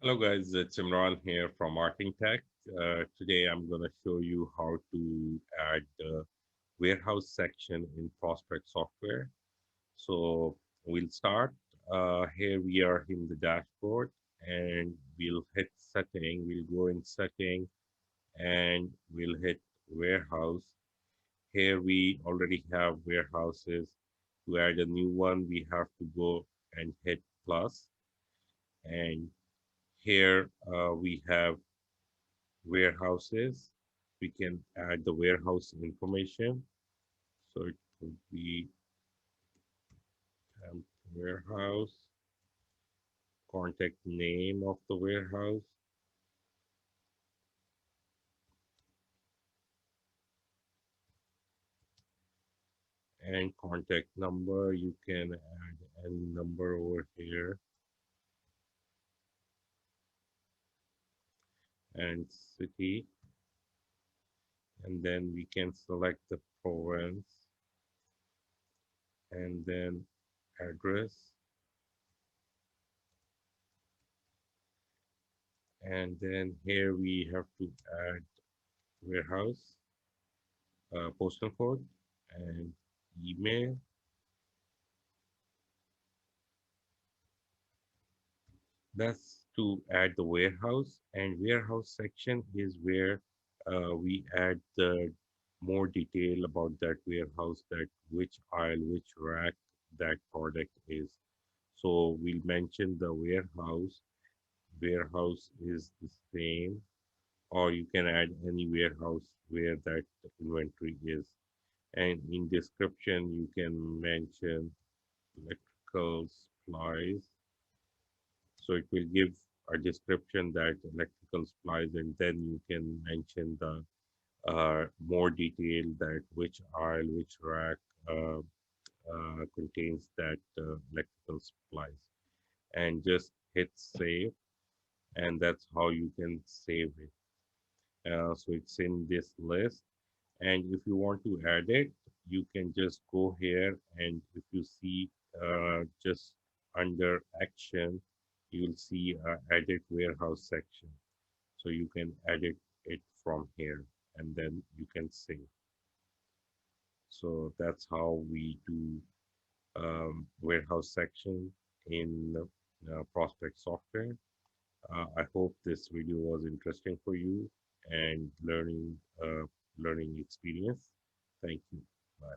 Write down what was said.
Hello guys, it's Imran here from Artintech. Today I'm going to show you how to add the warehouse section in Prospect software. So we'll start. Here we are in the dashboard and we'll hit setting. We'll go in setting and we'll hit warehouse. Here we already have warehouses. To add a new one, we have to go and hit plus. And here we have warehouses. We can add the warehouse information. So it would be warehouse, contact name of the warehouse, and contact number. You can add any number over here, and city. And then we can select the province and then address. And then here we have to add warehouse, postal code, and email. That's to add the warehouse, and warehouse section is where we add the more detail about that warehouse, that which aisle, which rack that product is. So we'll mention the warehouse. Warehouse is the same, or you can add any warehouse where that inventory is. And in description, you can mention electrical supplies. So it will give a description that electrical supplies, and then you can mention the more detail that which aisle, which rack contains that electrical supplies, and just hit save, and that's how you can save it. So it's in this list, and if you want to add it, you can just go here, and if you see just under action, you'll see edit warehouse section. So you can edit it from here, and then you can save. So that's how we do warehouse section in Prospect software. I hope this video was interesting for you and learning experience. Thank you. Bye.